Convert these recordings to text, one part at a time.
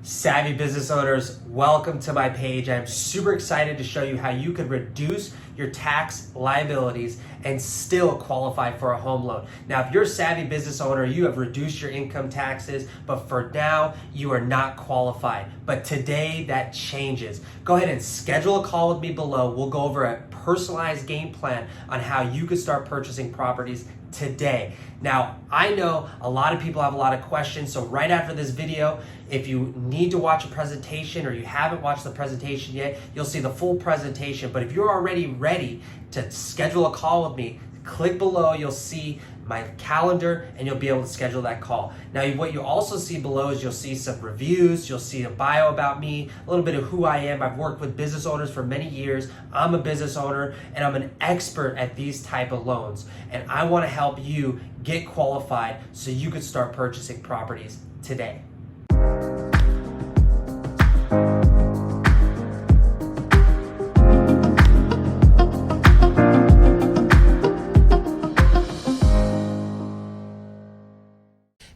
Savvy business owners, welcome to my page. I'm super excited to show you how you can reduce your tax liabilities and still qualify for a home loan. Now, if you're a savvy business owner, you have reduced your income taxes, but for now, you are not qualified. But today, that changes. Go ahead and schedule a call with me below. We'll go over a personalized game plan on how you can start purchasing properties today. Now, I know a lot of people have a lot of questions, so right after this video, if you need to watch a presentation or you haven't watched the presentation yet, you'll see the full presentation. But if you're already ready to schedule a call with me, click below, you'll see my calendar and you'll be able to schedule that call. Now, what you'll also see below is you'll see some reviews, you'll see a bio about me, a little bit of who I am. I've worked with business owners for many years. I'm a business owner and I'm an expert at these type of loans. And I want to help you get qualified so you could start purchasing properties today.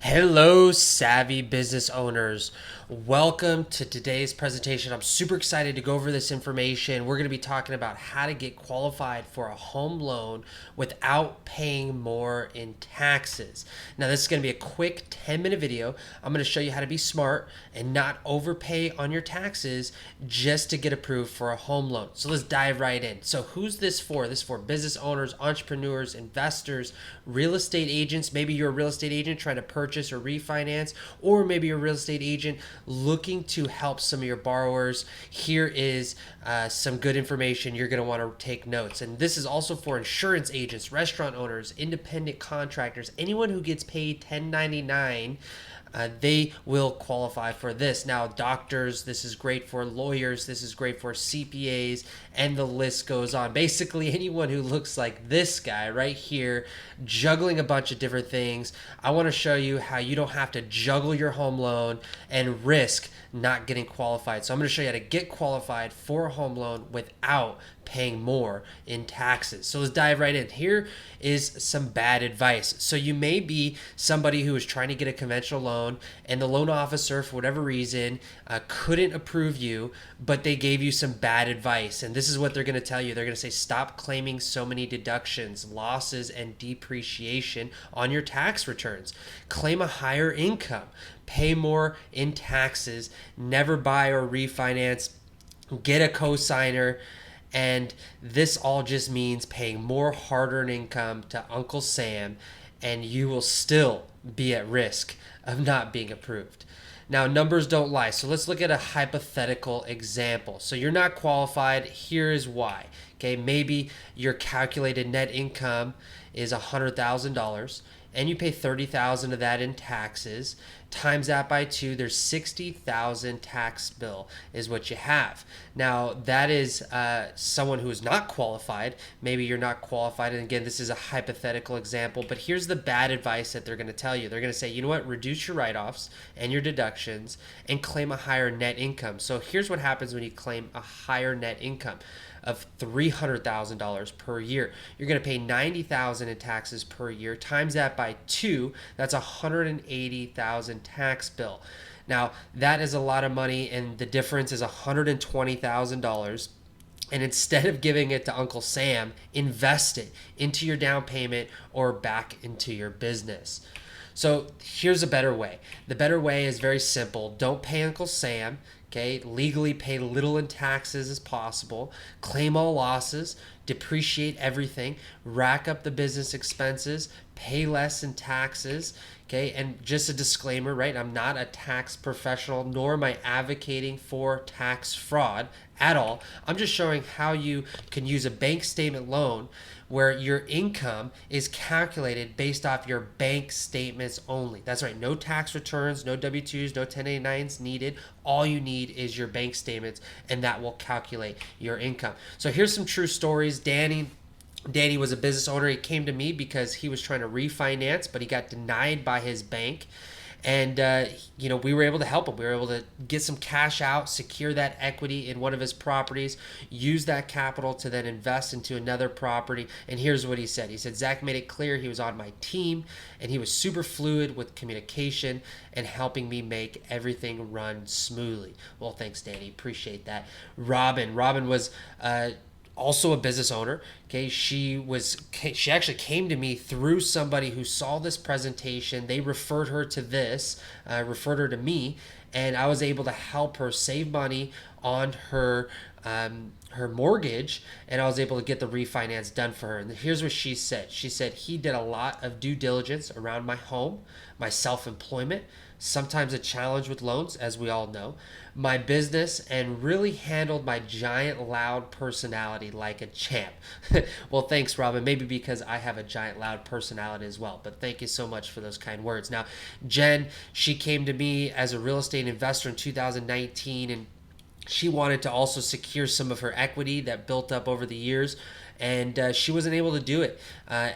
Hello, savvy business owners. Welcome to today's presentation. I'm super excited to go over this information. We're going to be talking about how to get qualified for a home loan without paying more in taxes. Now, this is going to be a quick 10-minute video. I'm going to show you how to be smart and not overpay on your taxes just to get approved for a home loan. So let's dive right in. So who's this for? This is for business owners, entrepreneurs, investors, real estate agents. Maybe you're a real estate agent trying to purchase or refinance, or maybe you're a real estate agent looking to help some of your borrowers. Here is some good information. You're going to want to take notes. And this is also for insurance agents, restaurant owners, independent contractors, anyone who gets paid 1099. They will qualify for this. Now, doctors, this is great for lawyers, this is great for CPAs, and the list goes on. Basically, anyone who looks like this guy right here, juggling a bunch of different things. I want to show you how you don't have to juggle your home loan and risk not getting qualified. So I'm going to show you how to get qualified for a home loan without paying more in taxes. So let's dive right in. Here is some bad advice. So you may be somebody who is trying to get a conventional loan and the loan officer, for whatever reason, couldn't approve you, but they gave you some bad advice. And this is what they're going to tell you. They're going to say, stop claiming so many deductions, losses, and depreciation on your tax returns. Claim a higher income. Pay more in taxes. Never buy or refinance. Get a cosigner. And this all just means paying more hard-earned income to Uncle Sam, and you will still be at risk of not being approved. Now, numbers don't lie, so let's look at a hypothetical example. So you're not qualified. Here is why. Okay, maybe your calculated net income is $100,000, and you pay $30,000 of that in taxes. Times that by 2, there's $60,000 tax bill is what you have. Now, that is someone who is not qualified. Maybe you're not qualified. And again, this is a hypothetical example, but here's the bad advice that they're going to tell you. They're going to say, you know what, reduce your write-offs and your deductions and claim a higher net income. So here's what happens when you claim a higher net income of $300,000 per year. You're going to pay $90,000 in taxes per year. Times that by 2, that's $180,000 tax bill. Now, that is a lot of money, and the difference is $120,000. And instead of giving it to Uncle Sam, invest it into your down payment or back into your business. So here's a better way. The better way is very simple. Don't pay Uncle Sam. Okay, legally pay little in taxes as possible, claim all losses, depreciate everything, rack up the business expenses, pay less in taxes. Okay, and just a disclaimer, right? I'm not a tax professional, nor am I advocating for tax fraud at all. I'm just showing how you can use a bank statement loan where your income is calculated based off your bank statements only. That's right, no tax returns, no W-2s, no 1099s needed. All you need is your bank statements, and that will calculate your income. So here's some true stories. Danny was a business owner. He came to me because he was trying to refinance, but he got denied by his bank. And we were able to help him. We were able to get some cash out, secure that equity in one of his properties, use that capital to then invest into another property. And here's what he said. He said, Zach made it clear he was on my team, and he was super fluid with communication and helping me make everything run smoothly. Well, thanks, Danny. Appreciate that. Robin was also a business owner. Okay, she actually came to me through somebody who saw this presentation. They referred her to referred her to me, and I was able to help her save money on her mortgage, and I was able to get the refinance done for her. And here's what she said. She said he did a lot of due diligence around my home, my self-employment, sometimes a challenge with loans, as we all know, my business, and really handled my giant loud personality like a champ. Well, thanks, Robin. Maybe because I have a giant loud personality as well, but thank you so much for those kind words. Now, Jen, she came to me as a real estate investor in 2019, and she wanted to also secure some of her equity that built up over the years, and she wasn't able to do it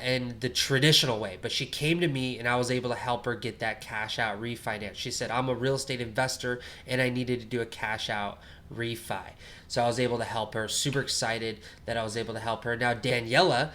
in the traditional way, but she came to me and I was able to help her get that cash out refinance. She said, I'm a real estate investor and I needed to do a cash out refi. So I was able to help her. Super excited that I was able to help her. Now, Daniela,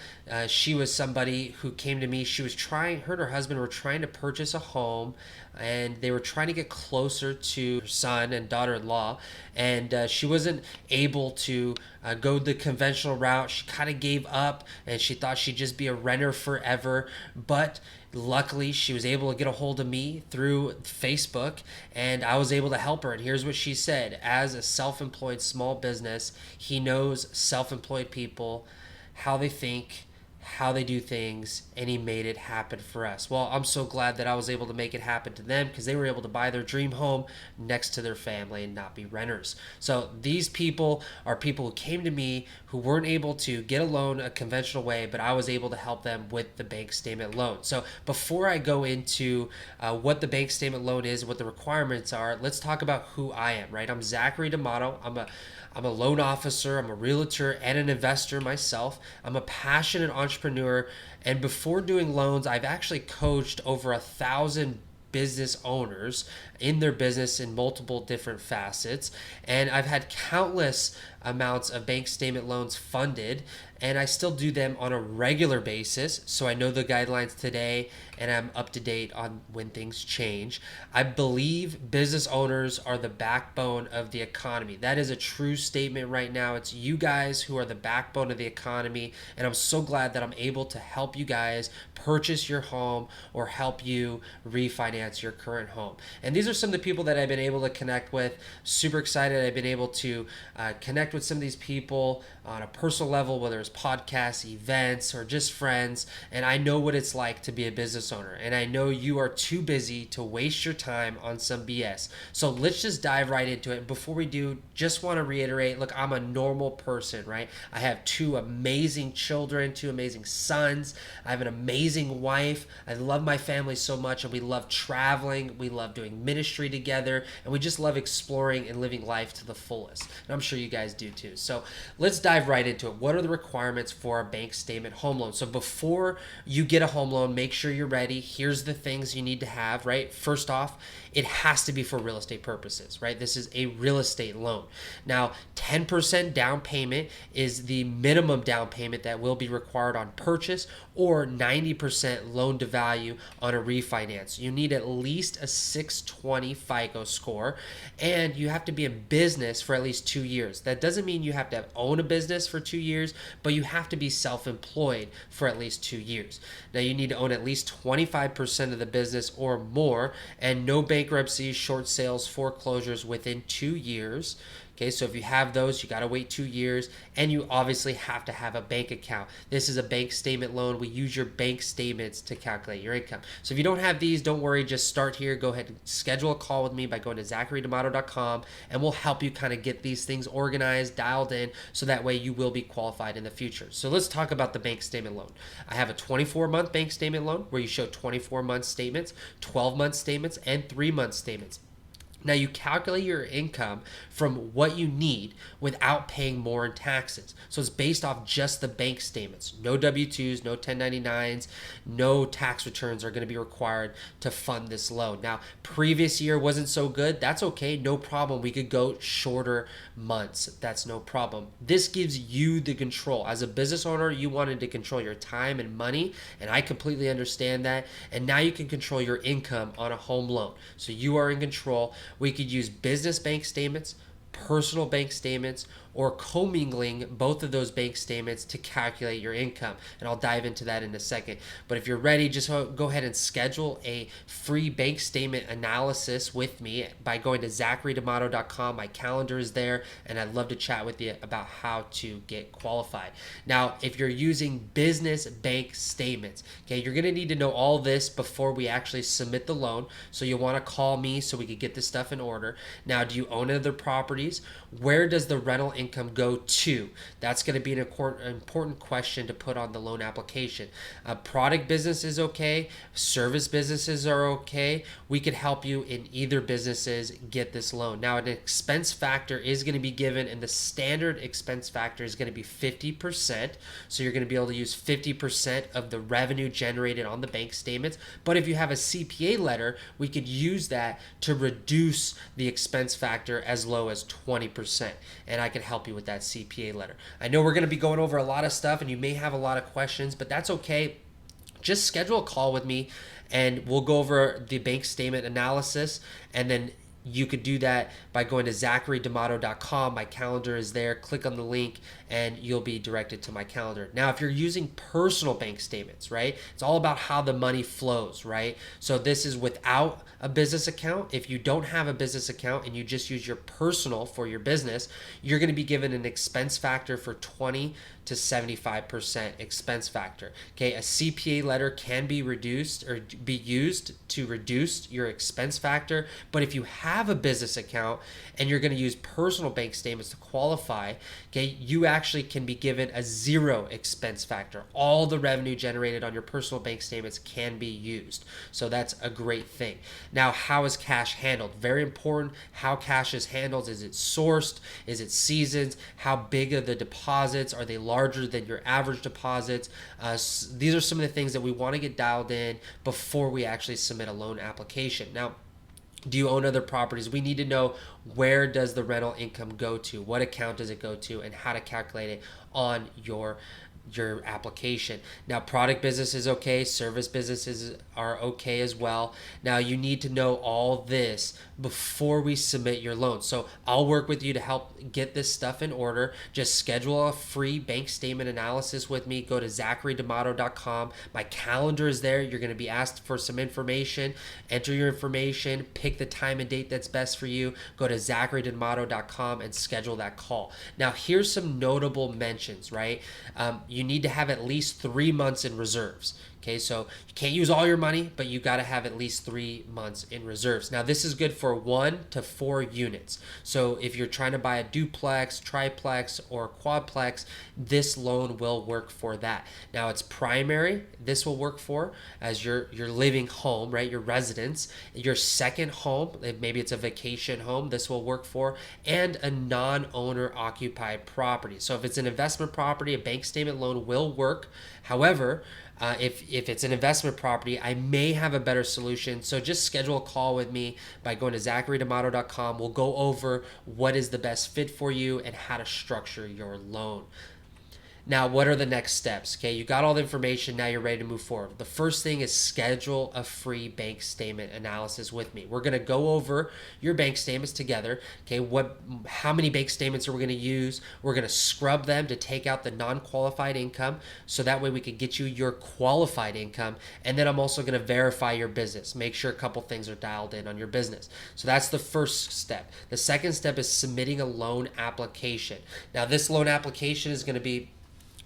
she was somebody who came to me. She was her and her husband were trying to purchase a home, and they were trying to get closer to her son and daughter-in-law, and she wasn't able to go the conventional route. She kind of gave up, and she thought she'd just be a renter forever, but luckily she was able to get a hold of me through Facebook, and I was able to help her. And here's what she said: as a self-employed small business, he knows self-employed people, how they think, how they do things, and he made it happen for us. Well, I'm so glad that I was able to make it happen to them, because they were able to buy their dream home next to their family and not be renters. So these people are people who came to me who weren't able to get a loan a conventional way, but I was able to help them with the bank statement loan. So before I go into what the bank statement loan is, what the requirements are, let's talk about who I am, right? I'm Zachary D'Amato. I'm a loan officer, I'm a realtor, and an investor myself. I'm a passionate entrepreneur, and before doing loans, I've actually coached over 1,000 business owners in their business in multiple different facets, and I've had countless amounts of bank statement loans funded, and I still do them on a regular basis, so I know the guidelines today and I'm up to date on when things change. I believe business owners are the backbone of the economy. That is a true statement right now. It's you guys who are the backbone of the economy, and I'm so glad that I'm able to help you guys purchase your home or help you refinance your current home. And these are some of the people that I've been able to connect with. Super excited I've been able to connect with some of these people on a personal level, whether it's podcasts, events, or just friends. And I know what it's like to be a business owner. And I know you are too busy to waste your time on some BS. So let's just dive right into it. Before we do, just want to reiterate, look, I'm a normal person, right? I have two amazing children, two amazing sons. I have an amazing wife. I love my family so much, and we love traveling. We love doing ministry together, and we just love exploring and living life to the fullest. And I'm sure you guys do too. So let's dive right into it. What are the requirements for a bank statement home loan? So before you get a home loan, make sure you're ready. Here's the things you need to have, right? First off, it has to be for real estate purposes, right? This is a real estate loan. Now, 10% down payment is the minimum down payment that will be required on purchase, or 90% loan to value on a refinance. You need at least a 620 FICO score, and you have to be in business for at least 2 years. That doesn't mean you have to own a business for 2 years, but you have to be self-employed for at least 2 years. Now, you need to own at least 25% of the business or more, and no bankruptcies, short sales, foreclosures within 2 years. Okay, so if you have those, you got to wait 2 years, and you obviously have to have a bank account. This is a bank statement loan. We use your bank statements to calculate your income. So if you don't have these, don't worry, just start here. Go ahead and schedule a call with me by going to zacharydamato.com, and we'll help you kind of get these things organized, dialed in, so that way you will be qualified in the future. So let's talk about the bank statement loan. I have a 24-month bank statement loan where you show 24-month statements, 12-month statements, and 3-month statements. Now you calculate your income from what you need without paying more in taxes. So it's based off just the bank statements. No W-2s, no 1099s, no tax returns are going to be required to fund this loan. Now, previous year wasn't so good. That's okay. No problem. We could go shorter months. That's no problem. This gives you the control. As a business owner, you wanted to control your time and money, and I completely understand that. And now you can control your income on a home loan. So you are in control. We could use business bank statements, personal bank statements, or commingling both of those bank statements to calculate your income. And I'll dive into that in a second. But if you're ready, just go ahead and schedule a free bank statement analysis with me by going to zacharydamato.com. My calendar is there, and I'd love to chat with you about how to get qualified. Now, if you're using business bank statements, okay, you're going to need to know all this before we actually submit the loan. So you'll want to call me so we can get this stuff in order. Now, do you own other properties? Where does the rental income go to? That's going to be an important question to put on the loan application. Product business is okay. Service businesses are okay. We could help you in either businesses get this loan. Now, an expense factor is going to be given, and the standard expense factor is going to be 50%. So you're going to be able to use 50% of the revenue generated on the bank statements. But if you have a CPA letter, we could use that to reduce the expense factor as low as 20%. And I can help you with that CPA letter. I know we're going to be going over a lot of stuff, and you may have a lot of questions, but that's okay. Just schedule a call with me, and we'll go over the bank statement analysis, and then you could do that by going to zacharydamato.com. My calendar is there. Click on the link and you'll be directed to my calendar. Now, if you're using personal bank statements, right, it's all about how the money flows, right? So this is without a business account. If you don't have a business account and you just use your personal for your business, you're going to be given an expense factor for 20 to 75% expense factor. Okay, a CPA letter can be reduced or be used to reduce your expense factor, but if you have a business account and you're going to use personal bank statements to qualify, okay, you actually can be given a zero expense factor. All the revenue generated on your personal bank statements can be used. So that's a great thing. Now, how is cash handled? Very important. How cash is handled. Is it sourced? Is it seasoned? How big are the deposits? Are they larger than your average deposits? These are some of the things that we want to get dialed in before we actually submit a loan application. Now, do you own other properties? We need to know, where does the rental income go to? What account does it go to? And how to calculate it on your application. Now, product business is okay. Service businesses are okay as well. Now, you need to know all this before we submit your loan. So I'll work with you to help get this stuff in order. Just schedule a free bank statement analysis with me. Go to zacharydamato.com. My calendar is there. You're going to be asked for some information. Enter your information. Pick the time and date that's best for you. Go to zacharydamato.com and schedule that call. Now, here's some notable mentions, right? You need to have at least 3 months in reserves. Okay, so you can't use all your money, but you got to have at least 3 months in reserves. Now, this is good for 1 to 4 units. So if you're trying to buy a duplex, triplex, or quadplex, this loan will work for that. Now, it's primary. This will work for as your living home, right? Your residence. Your second home, maybe it's a vacation home, this will work for, and a non-owner occupied property. So if it's an investment property, a bank statement loan will work. However, if it's an investment property, I may have a better solution. So just schedule a call with me by going to zacharydamato.com. We'll go over what is the best fit for you and how to structure your loan. Now, what are the next steps? Okay, you got all the information. Now you're ready to move forward. The first thing is schedule a free bank statement analysis with me. We're going to go over your bank statements together. Okay, how many bank statements are we going to use? We're going to scrub them to take out the non-qualified income, so that way we can get you your qualified income. And then I'm also going to verify your business. Make sure a couple things are dialed in on your business. So that's the first step. The second step is submitting a loan application. Now, this loan application is going to be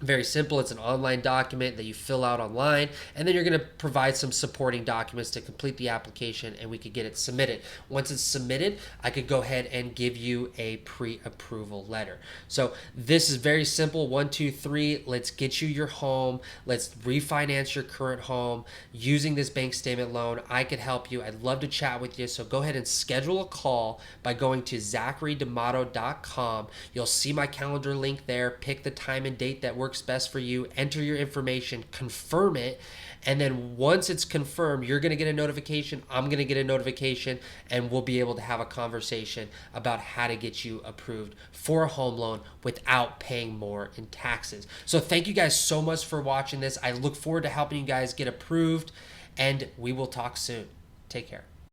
Very simple. It's an online document that you fill out online, and then you're going to provide some supporting documents to complete the application, and we could get it submitted. Once it's submitted, I could go ahead and give you a pre-approval letter. So this is very simple. 1, 2, 3. Let's get you your home. Let's refinance your current home using this bank statement loan. I could help you. I'd love to chat with you. So go ahead and schedule a call by going to zacharydamato.com. You'll see my calendar link there. Pick the time and date that works best for you, enter your information, confirm it, and then once it's confirmed, you're going to get a notification, I'm going to get a notification, and we'll be able to have a conversation about how to get you approved for a home loan without paying more in taxes. So thank you guys so much for watching this. I look forward to helping you guys get approved, and we will talk soon. Take care.